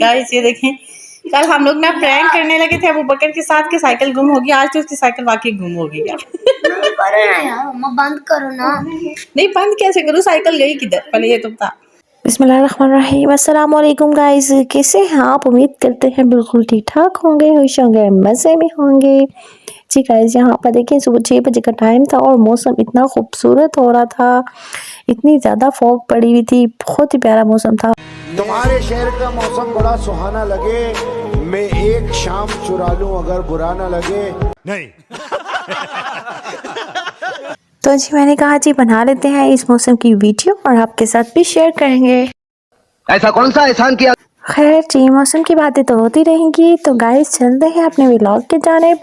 Guys ये देखें, कल हम लोग ना प्रैंक करने लगे थे अबू बकर के साथ कि साइकिल गुम होगी। आज तो उसकी साइकिल वाकई गुम हो गई। नहीं करो ना यार, मम्मा बंद करो ना। नहीं बंद कैसे करूँ, साइकिल गई किधर, पहले ये तो बता। बिस्मिल्लाहिर्रहमानिर्रहीम। अस्सलाम वालेकुम गाइस, कैसे हैं आप? उम्मीद करते हैं बिल्कुल ठीक ठाक होंगे, खुश होंगे, मज़े में होंगे। जी गाइस, यहाँ पर देखिए सुबह 6 बजे का टाइम था और मौसम इतना खूबसूरत हो रहा था, इतनी ज़्यादा फॉग पड़ी हुई थी, बहुत ही प्यारा मौसम था। तुम्हारे शहर का मौसम बड़ा सुहाना लगे, मैं एक शाम चुरा लूं अगर बुरा ना लगे। नहीं तो जी मैंने कहा जी बना लेते हैं इस मौसम की वीडियो और आपके साथ भी शेयर करेंगे। ऐसा कौन सा एहसान किया? खैर जी, मौसम की बातें तो होती रहेंगी, तो गाइस चलते हैं अपने व्लॉग की जानिब।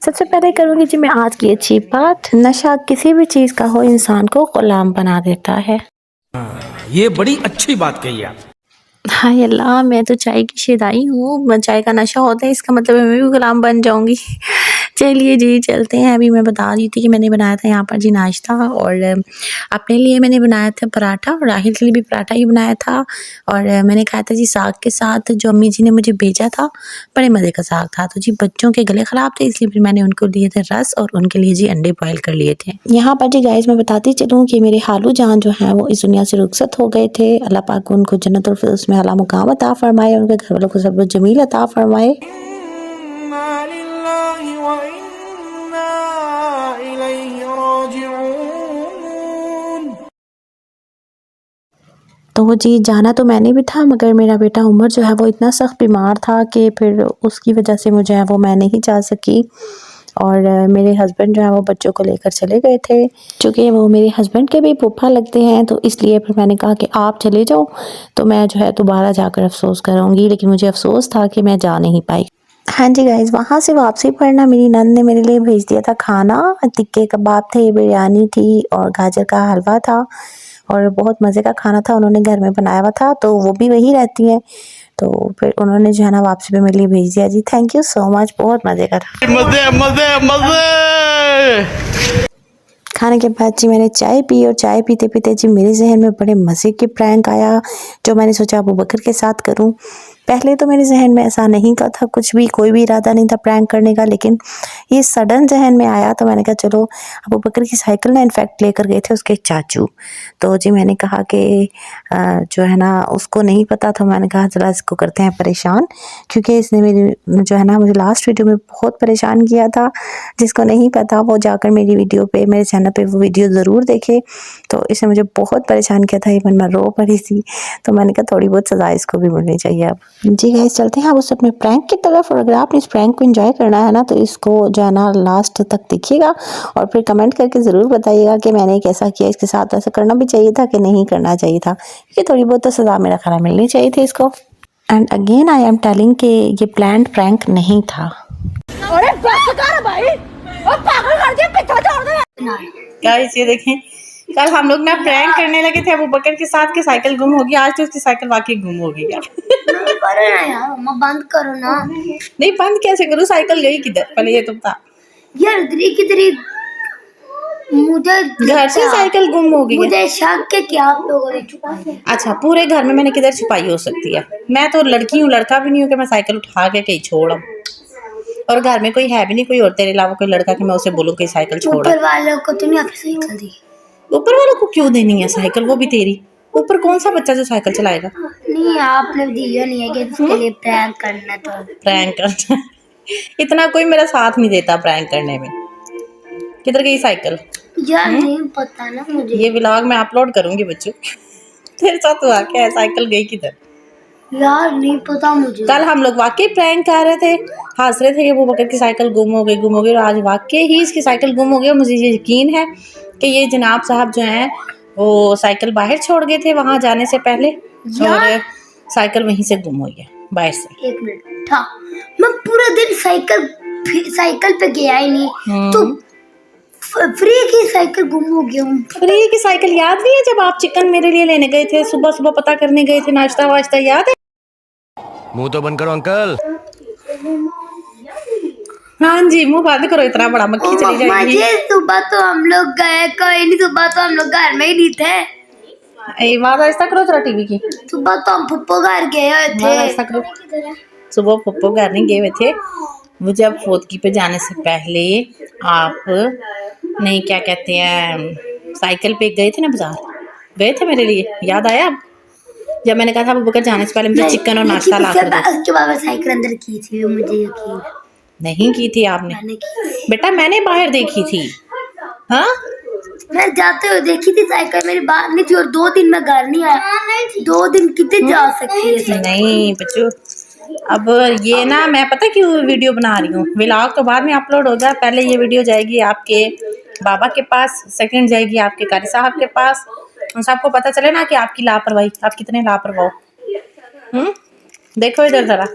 सबसे पहले करूँगी जी मैं आज की अच्छी बात, नशा किसी भी चीज़ का हो इंसान को गुलाम बना देता है। ये बड़ी अच्छी बात कही आप। हाय अल्लाह, मैं तो चाय की शैदाई हूँ, चाय का नशा होता है, इसका मतलब मैं भी गुलाम बन जाऊंगी। चलिए जी चलते हैं। अभी मैं बता रही थी कि मैंने बनाया था यहाँ पर जी नाश्ता, और अपने लिए मैंने बनाया था पराठा और राहिल के लिए भी पराठा ही बनाया था। और मैंने खाया था जी साग के साथ, जो अम्मी जी ने मुझे भेजा था, बड़े मज़े का साग था। तो जी बच्चों के गले ख़राब थे, इसलिए फिर मैंने उनको दिए थे रस और उनके लिए जी अंडे बॉयल कर लिए थे। यहाँ पर जी गाइस मैं बताती चलूँ कि मेरे हालू जान जो हैं वो इस दुनिया से रुखसत हो गए थे। अल्लाह पाक उनको जन्नतुल फिरदौस में आला मुकाम अता फरमाए, उनके घर वालों को सब्र जमील अता फरमाए। तो जी जाना तो मैंने भी था, मगर मेरा बेटा उमर जो है वो इतना सख्त बीमार था कि फिर उसकी वजह से मुझे है वो मैं नहीं जा सकी। और मेरे हस्बैंड जो है वो बच्चों को लेकर चले गए थे, क्योंकि वो मेरे हस्बैंड के भी फूफा लगते हैं, तो इसलिए फिर मैंने कहा कि आप चले जाओ, तो मैं जो है दोबारा जाकर अफसोस करूँगी। लेकिन मुझे अफसोस था कि मैं जा नहीं पाई। हाँ जी गाइस, वहाँ से वापसी पर ना मेरी नंद ने मेरे लिए भेज दिया था खाना। टिक्के कबाब थे, बिरयानी थी और गाजर का हलवा था, और बहुत मज़े का खाना था, उन्होंने घर में बनाया हुआ था, तो वो भी वही रहती हैं, तो फिर उन्होंने जो है ना वापसी पे मेरे लिए भेज दिया जी। थैंक यू सो मच, बहुत मज़े का था। मजे मजे मजे। खाने के बाद जी मैंने चाय पी, और चाय पीते पीते जी मेरे जहन में बड़े मज़े की प्रैंक आया, जो मैंने सोचा अबू बकर के साथ करूं। पहले तो मेरे जहन में ऐसा नहीं का था कुछ भी, कोई भी इरादा नहीं था प्रैंक करने का, लेकिन ये सडन जहन में आया, तो मैंने कहा चलो अबू बकर की साइकिल ना इनफैक्ट लेकर गए थे उसके चाचू, तो जी मैंने कहा कि जो है ना उसको नहीं पता था, मैंने कहा चला इसको करते हैं परेशान, क्योंकि इसने मेरी जो है ना मुझे लास्ट वीडियो में बहुत परेशान किया था। जिसको नहीं पता वो जाकर मेरी वीडियो पे, मेरे चैनल पे वो वीडियो ज़रूर देखे। तो इसने मुझे बहुत परेशान किया था, इवन मैं रो पड़ी थी, तो मैंने कहा थोड़ी बहुत सज़ा इसको भी मिलनी चाहिए अब। जी गाइस चलते हैं अब उस अपने प्रैंक की तरफ, और अगर आपने इस प्रैंक को एंजॉय करना है ना तो इसको जो है ना लास्ट तक देखिएगा, और फिर कमेंट करके ज़रूर बताइएगा कि मैंने कैसा किया, इसके साथ ऐसा करना भी चाहिए था कि नहीं करना चाहिए था, क्योंकि थोड़ी बहुत तो सज़ा मेरा ख्याल मिलनी चाहिए थी इसको। And again I am telling कि ये प्लान्ड प्रैंक नहीं था। अरे बस कर भाई, और पागल कर दिया, पीछे छोड़ दे। गाइस ये देखें, कल हम लोग ना प्रैंक करने लगे थे अबू बकर के साथ कि साइकिल गुम होगी। आज तो उसकी साइकिल वाकई गुम हो गई। नहीं करो ना यार, मम्मा बंद करो ना। नहीं बंद कैसे करूँ, साइकिल गई किधर, पहले ये तो बता। यार इधर मुझे घर से साइकिल गुम हो गई है। मुझे शक है कि आप लोगों ने छुपाई है। अच्छा, पूरे घर में मैंने किधर छुपाई हो सकती है? मैं तो लड़की हूँ, लड़का भी नहीं हूँ कि मैं साइकिल उठा के कहीं छोड़ूं। और घर में कोई है भी नहीं, कोई और तेरे अलावा कोई लड़का कि मैं उसे बोलूँ कि साइकिल छोड़। ऊपर वालों को तो नहीं आपकी साइकिल दी। ऊपर वालों को क्यों देनी है साइकिल, वो भी तेरी। ऊपर कौन सा बच्चा जो साइकिल चलाएगा? नहीं आपने दिया नहीं है कि उसके लिए प्रैंक करना, तो प्रैंक करना इतना कोई मेरा साथ नहीं देता प्रैंक करने में। किधर गई साइकिल? यार नहीं पता ना मुझे। ये व्लॉग मैं अपलोड करूंगी बच्चों। तेरे साथ हुआ क्या है, साइकिल गई किधर? यार नहीं पता मुझे। कल हम लोग वाकई प्रैंक कर रहे थे, हंस रहे थे कि अबू बकर की साइकिल गुम हो गई गुम हो गई, और आज वाकई ही इसकी साइकिल गुम हो गई। और मुझे ये यकीन है कि ये जनाब साहब जो हैं वो साइकिल बाहर छोड़ गए थे वहां जाने से पहले, और साइकिल वहीं से गुम हुई है बाहर से। 1 मिनट था, मैं पूरा दिन साइकिल पे गया ही नहीं, तो फ्री की साइकिल गुम हो गया। फ्री की साइकिल याद नहीं है जब आप चिकन मेरे लिए लेने गए थे, सुबह सुबह पता करने गए थे, नाश्ता वाश्ता याद है? मुंह तो बंद करो अंकल। हाँ जी मुंह बंद करो, इतना बड़ा मक्खी चली जाएगी। सुबह तो हम लोग गए, कोई नहीं, सुबह तो हम लोग घर में ही नहीं थे। आवाज ऐसा करो जरा टीवी की। सुबह तो हम पप्पो घर गए हुए आवाज ऐसा थे। करो। सुबह पप्पो घर नहीं गए हुए थे, वो जब फोदकी पे जाने से पहले आप नहीं क्या कहते हैं साइकिल पे गए थे ना बाजार, गए थे मेरे लिए, याद आया अब जब मैंने कहा था अबू बकर जाने से पहले मुझे चिकन और नाश्ता ला कर दो। उसके बाद मैं साइकिल अंदर की थी, वो मुझे यकीन नहीं की थी आपने मैंने की। बेटा, मैंने बाहर देखी थी। हाँ मैं जाते हुए देखी थी साइकिल, मेरी बात नहीं थी और 2 दिन में घर नहीं आया। 2 दिन कितने जा सकती है? नहीं बच्चों, अब ये ना मैं पता क्यों वीडियो बना रही हूँ, व्लॉग तो बाद में अपलोड होगा, पहले ये वीडियो जाएगी आपके बाबा के पास, सेकंड जाएगी आपके कारी साहब के पास, उन सबको पता चले ना कि आपकी लापरवाही, आप कितने लापरवाह हो। देखो इधर जरा,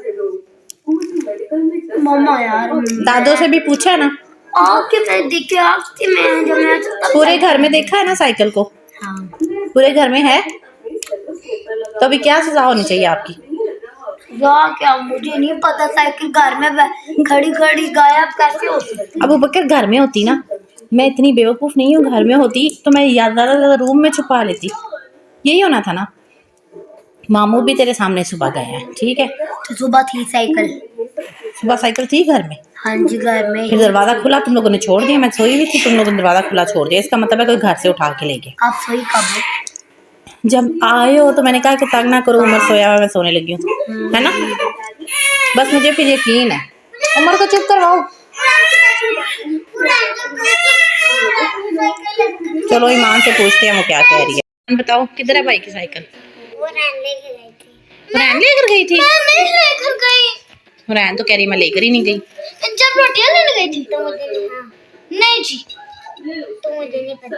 मम्मा यार दादों से भी पूछा ना, आके मैं देखे आपसे मैं जब मैं पूरे घर में देखा है ना साइकिल को, हाँ। पूरे घर में है, तो अभी क्या सजा होनी चाहिए आपकी? वाह क्या मुझे नहीं पता, साइकिल घर में खड़ी खड़ी गायब कैसे हो सकती? अब बकर घर में होती ना, मैं इतनी बेवकूफ नहीं हूँ, घर में होती तो मैं ज्यादा रूम में छुपा लेती, यही होना था ना। मामू भी तेरे सामने सुबह गए हैं, ठीक है, तो सुबह थी साइकिल, सुबह साइकिल थी घर में, हाँ जी घर में। फिर दरवाजा खुला, तुम लोगों ने छोड़ दिया, मैं सोई हुई थी, तुम लोगों ने दरवाजा खुला छोड़ दिया, इसका मतलब है कोई घर से उठा के ले गया। आप सोई कब हो? जब आए हो तो मैंने कहा कि तंग ना करो, उमर सोया हुआ मैं सोने लगी हूँ, है ना, बस मुझे फिर यकीन है। उमर को चुप करवाओ। चलो ईमान से पूछते हैं वो क्या कह रही है। बताओ किधर है भाई की साइकिल? वो रैन लेकर गई थी। रैन लेकर गई थी? मैं नहीं लेकर गई। रैन तो कह रही मैं लेकर ही नहीं गई। जब रोटियां लेने गई थी तो मुझे नहीं जी, तो मुझे नहीं पता।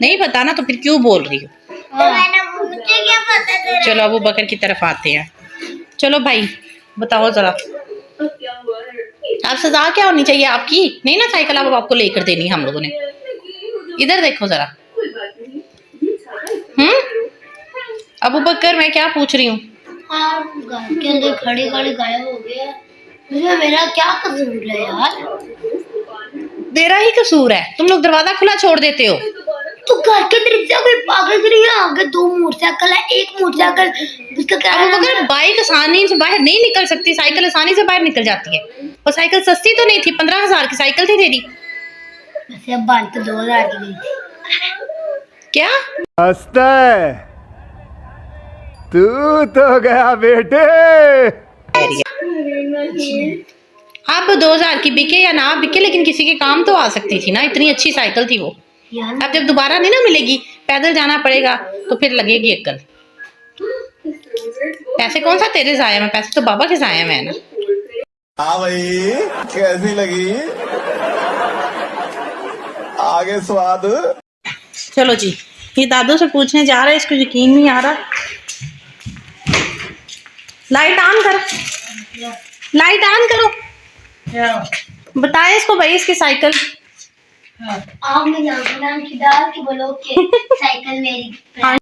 नहीं पता ना तो फिर क्यों बोल रही हो? तो मैंने मुझे क्या पता तेरा? चलो अबू बकर की तरफ आते हैं। चलो भाई बताओ जरा, आप सजा क्या होनी चाहिए आपकी? नहीं ना साइकिल अब आपको लेकर देनी हम लोगों ने। इधर देखो जरा। अबू बकर मैं क्या पूछ रही हूँ? हाँ, घर के अंदर खड़ी खड़ी गायब हो गया, मुझे मेरा क्या कसूर है यार? तेरा ही कसूर है, तुम लोग दरवाजा खुला छोड़ देते हो। तो घर के अंदर से कोई पागल तो नहीं है? आगे 2 मोटरसाइकिल है, एक मोटरसाइकिल उसका क्या अबू नाम बकर है? बाइक आसानी से बाहर नहीं निकल सकती, साइकिल आसानी से बाहर निकल जाती है, और साइकिल सस्ती तो नहीं थी, 15,000 की साइकिल थी तेरी। वैसे अब बांध तो 2,000 की गई थी। क्या हंसता है तू तो गया बेटे। अब 2,000 की बिके या ना बिके, लेकिन किसी के काम तो आ सकती थी ना, इतनी अच्छी साइकिल थी वो। यार अब जब दोबारा नहीं ना मिलेगी, पैदल जाना पड़ेगा, तो फिर लगेगी अक्ल। पैसे कौन सा तेरे जाया में, पैसे तो बाबा के जाया में है ना। हाँ भाई कैसी लगी आगे स्वाद? चलो जी, ये दादू से पूछने जा रहे हैं, इसको यकीन नहीं आ रहा। लाइट ऑन कर, लाइट ऑन करो, बताएं इसको भाई इसकी साइकिल। आप में नाम की डाल के बोलो कि साइकिल मेरी।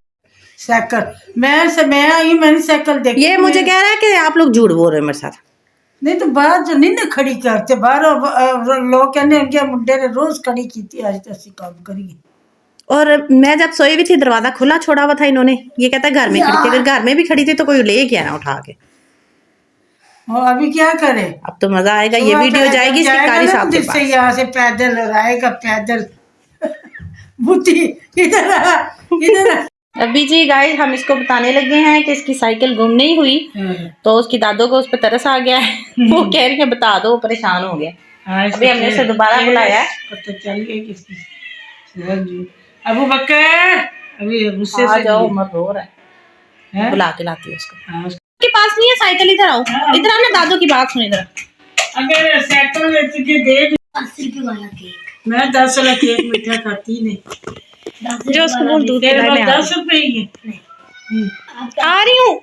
साइकिल मैं आई, मैंने साइकिल देखी। ये मुझे कह रहा है कि आप लोग झूठ बोल रहे हैं मेरे साथ। नहीं तो बाहर जो नहीं ना खड़ी करते, बाहर लोग कहने उनके मुंडे ने रोज खड़ी की थी, आज तो ऐसी काम करिए। और मैं जब सोई हुई थी दरवाजा खुला छोड़ा हुआ था इन्होंने, ये कहता है घर में खड़ी थी, अगर घर में भी खड़ी थी तो कोई ले गया ना उठा के। और अभी क्या करे? अब तो मजा आएगा, ये वीडियो जाएगी इसकी कारी साहब के पास। यहाँ से पैदल और आएगा पैदल। बुद्धि इधर इधर। अभी जी गाइस हम इसको बताने लगे हैं कि इसकी साइकिल गुम नहीं हुई, तो उसकी दादों को उस पर तरस आ गया है। वो कह रही है बता दो, परेशान हो गया। अभी हमने उसे दोबारा बुलाया है। पता चल गया किसकी। अबू बकर अभी गुस्से आ से जाओ, उमर रो रहा है, बुला के लाती है उसको। हाँ, के पास नहीं है साइकिल, इधर आओ, इधर आओ ना, दादू की बात सुन इधर। अगर साइकिल में तुझे दे 80 रुपये वाला केक, मैं 10 वाला केक मीठा खाती नहीं। जो स्कूल दूध तेरे पिलाने पास आ 10 रुपए ही है। आ रही हूँ।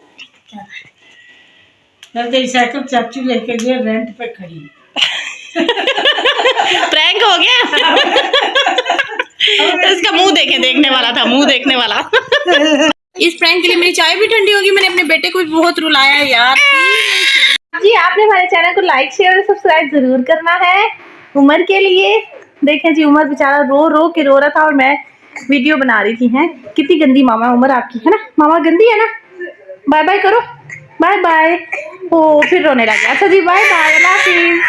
मैं तेरी साइकिल चाचू लेके गए, रेंट पे खड़ी। प्रैंक हो गया। इसका मुंह देखने वाला था, मुंह देखने वाला। इस प्रैंक के लिए मेरी चाय भी ठंडी होगी। मैंने अपने बेटे को भी बहुत रुलाया यार। जी आपने हमारे चैनल को लाइक शेयर और सब्सक्राइब जरूर करना है। उमर के लिए देखें जी, उमर बेचारा रो रो के रो रहा था और मैं वीडियो बना रही थी। हैं कितनी गंदी मामा उम्र आपकी है ना, मामा गंदी है ना। बाय बाय करो, बाय बाय। ओ फिर रोने लग गया। अच्छा जी बाय बाय, अल्लाह हाफिज़।